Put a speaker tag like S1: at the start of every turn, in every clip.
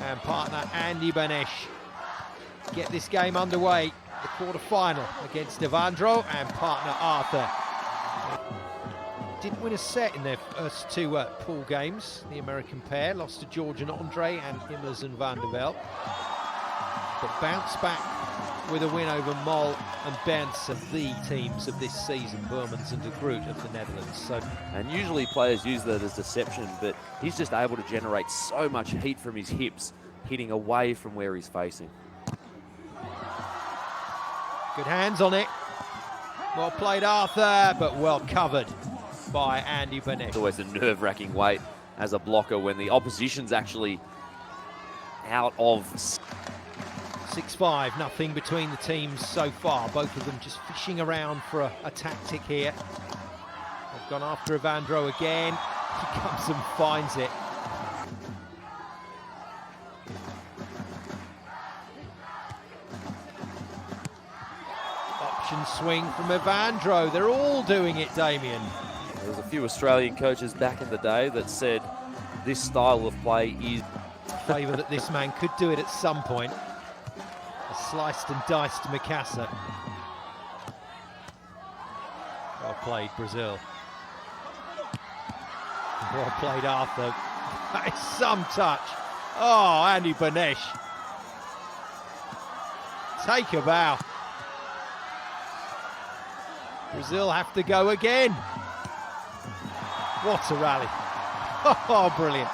S1: and partner Andy Benesh get this game underway. The quarter-final against Evandro and partner Arthur. Didn't win a set in their first two pool games. The American pair lost to George and Andre and Immers and Van der Velde, but bounced back with a win over Mol and Bernts, of the teams of this season, Burmans and de Groot of the Netherlands. So,
S2: and usually players use that as deception, but he's just able to generate so much heat from his hips, hitting away from where he's facing.
S1: Good hands on it. Well played, Arthur, but well covered by Andy Benesh.
S2: It's always a nerve-wracking weight as a blocker when the opposition's actually out of.
S1: 6-5, nothing between the teams so far. Both of them just fishing around for a tactic here. They've gone after Evandro again. He comes and finds it. Option swing from Evandro. They're all doing it, Damien.
S2: There was a few Australian coaches back in the day that said this style of play is
S1: favour that this man could do it at some point. A sliced and diced Mikasa. Well played, Brazil. Well played, Arthur. That is some touch. Oh, Andy Benesh. Take a bow. Brazil have to go again. What a rally. Oh, brilliant.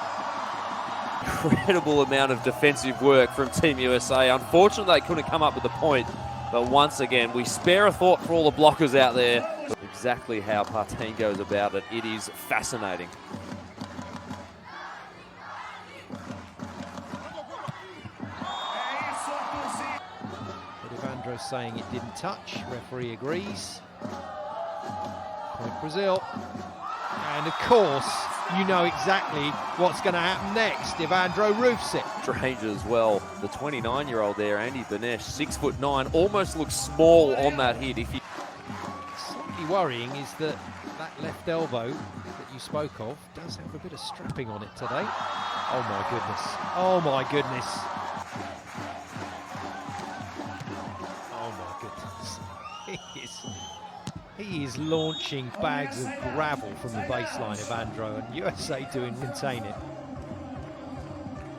S2: Incredible amount of defensive work from Team USA. Unfortunately, they couldn't come up with the point. But once again, we spare a thought for all the blockers out there. Exactly how Partain goes about it. It is fascinating.
S1: But Evandro saying it didn't touch. Referee agrees. Point Brazil. And of course, you know exactly what's going to happen next. Evandro roofs it.
S2: Strange as well. The 29-year-old there, Andy Benesh, 6'9", almost looks small on that hit.
S1: Slightly worrying is that left elbow that you spoke of does have a bit of strapping on it today. Oh my goodness. Oh my goodness. Oh my goodness. He is launching bags of gravel from the baseline, Evandro, and USA doing contain it.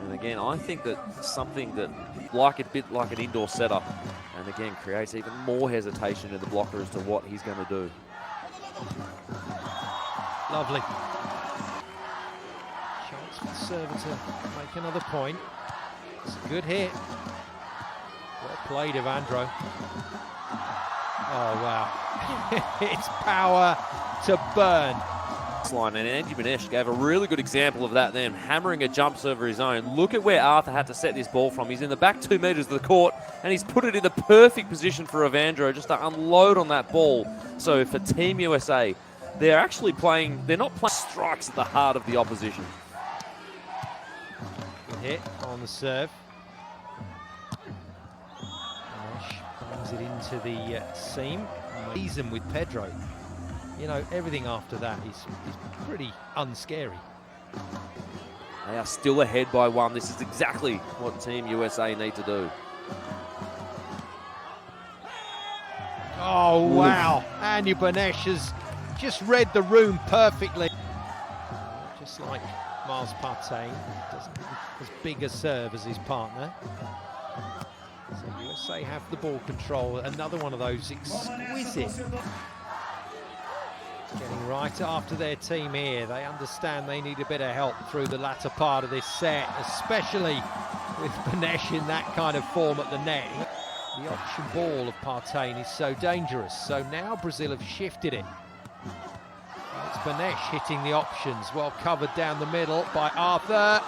S2: And again, I think that something that, like a bit like an indoor setup, and again creates even more hesitation in the blocker as to what he's going to do.
S1: Lovely. Chance for the server to make another point. It's a good hit. Well played, Evandro. Oh, wow. It's power to burn.
S2: And Andy Benesh gave a really good example of that then, hammering a jump serve of his own. Look at where Arthur had to set this ball from. He's in the back 2 meters of the court, and he's put it in the perfect position for Evandro just to unload on that ball. So for Team USA, they're actually playing, they're not playing strikes at the heart of the opposition.
S1: Good hit on the serve. Benesh bangs it into the seam. Season with Pedro. You know, everything after that is pretty unscary.
S2: They are still ahead by 1. This is exactly what Team USA need to do.
S1: Oh, wow. Andy Benesh has just read the room perfectly. Just like Miles Partain, doesn't have as big a serve as his partner. So USA have the ball control. Another one of those exquisite. Getting right after their team here. They understand they need a bit of help through the latter part of this set, especially with Benesh in that kind of form at the net. The option ball of Partain is so dangerous. So now Brazil have shifted it. It's Benesh hitting the options. Well covered down the middle by Arthur.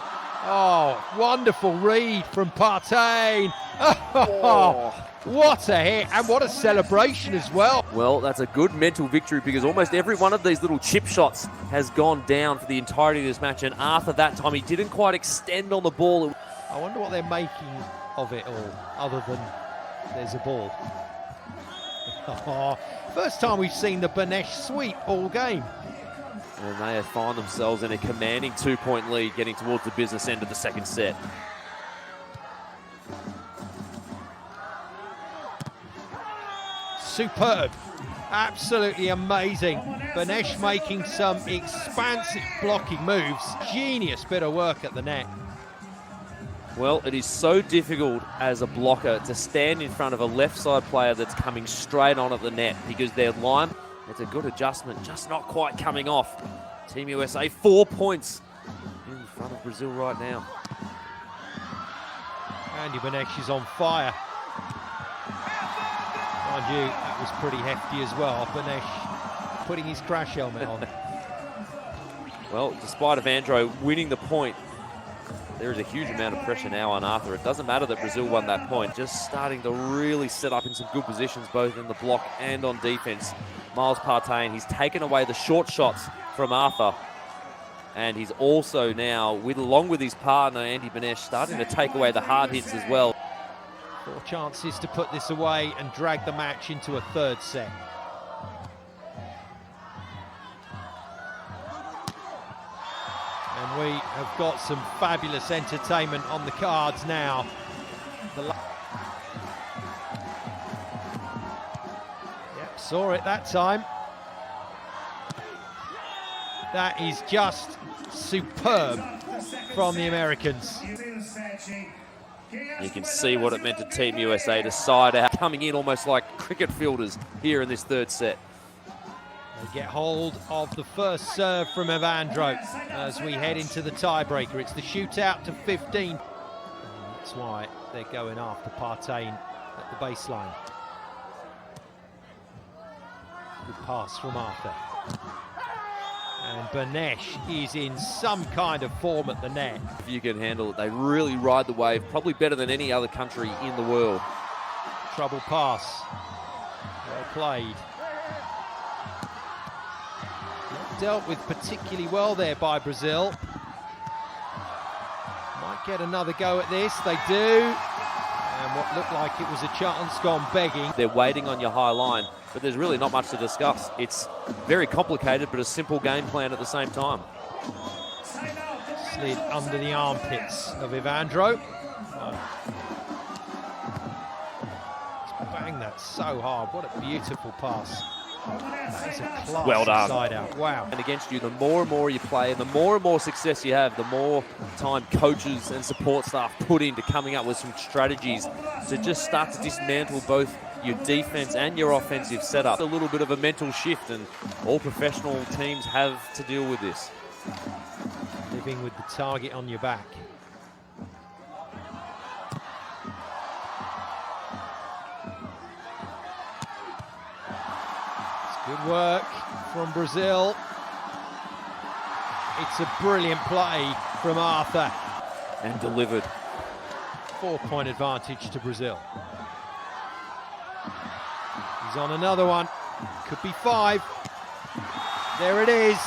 S1: Oh, wonderful read from Partain. Oh, what a hit, and what a celebration as well.
S2: Well, that's a good mental victory because almost every one of these little chip shots has gone down for the entirety of this match, and Arthur that time, he didn't quite extend on the ball.
S1: I wonder what they're making of it all, other than there's a ball. Oh, first time we've seen the Benesh sweep all game.
S2: And they have found themselves in a commanding 2-point lead getting towards the business end of the second set.
S1: superb. Absolutely amazing. Benesh making some expansive blocking moves. Genius bit of work at the net.
S2: Well, it is so difficult as a blocker to stand in front of a left side player that's coming straight on at the net because their line, it's a good adjustment, just not quite coming off. Team USA 4 points in front of Brazil right now.
S1: Andy Benesh is on fire. Mind you, that was pretty hefty as well. Benesh putting his crash helmet on.
S2: Well, despite Evandro winning the point, there is a huge amount of pressure now on Arthur. It doesn't matter that Brazil won that point. Just starting to really set up in some good positions, both in the block and on defense. Partain, he's taken away the short shots from Arthur. And he's also now, along with his partner, Andy Benesh, starting to take away the hard hits as well.
S1: 4 chances to put this away and drag the match into a third set. And we have got some fabulous entertainment on the cards now. Yep, saw it that time. That is just superb from the Americans.
S2: You can see what it meant to Team USA to side out, coming in almost like cricket fielders here in this third set.
S1: They get hold of the first serve from Evandro as we head into the tiebreaker. It's the shootout to 15. And that's why they're going after Partain at the baseline. Good pass from Arthur. And Benesh is in some kind of form at the net.
S2: If you can handle it, they really ride the wave, probably better than any other country in the world.
S1: Trouble pass. Well played. Not dealt with particularly well there by Brazil. Might get another go at this. They do. And what looked like it was a chance gone begging.
S2: They're waiting on your high line, but there's really not much to discuss. It's very complicated, but a simple game plan at the same time.
S1: Slid under the armpits of Evandro. Bang that so hard. What a beautiful pass. That is a class
S2: well done.
S1: Side out. Wow.
S2: And against you, the more and more you play and the more success you have, the more time coaches and support staff put into coming up with some strategies to just start to dismantle both your defense and your offensive setup. A little bit of a mental shift, and all professional teams have to deal with this.
S1: Living with the target on your back. It's good work from Brazil. It's a brilliant play from Arthur.
S2: And delivered.
S1: 4-point advantage to Brazil. He's on another one. Could be 5. There it is.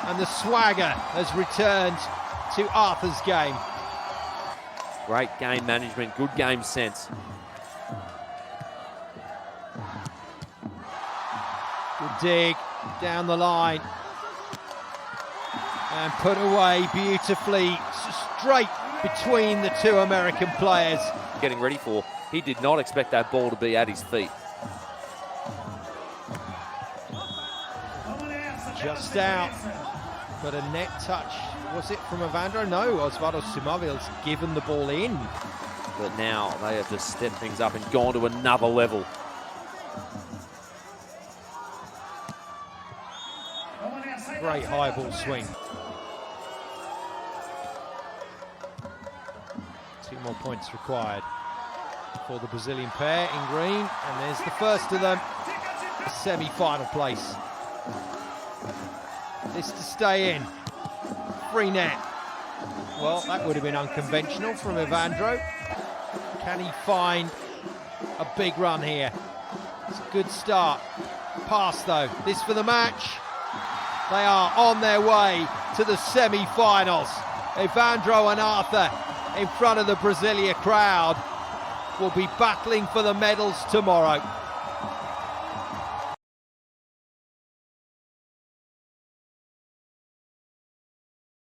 S1: And the swagger has returned to Arthur's game.
S2: Great game management, good game sense.
S1: Good dig down the line. And put away beautifully, straight between the two American players.
S2: Getting ready for, he did not expect that ball to be at his feet.
S1: Just out, but a net touch. Was it from Evandro? No, Osvaldo Sumavil's given the ball in.
S2: But now they have just stepped things up and gone to another level.
S1: Great high ball swing. 2 more points required for the Brazilian pair in green, and there's the first of them, the semi-final place. This to stay in. Free net. Well, that would have been unconventional from Evandro. Can he find a big run here? It's a good start. Pass though. This for the match. They are on their way to the semi-finals. Evandro and Arthur in front of the Brasilia crowd will be battling for the medals tomorrow.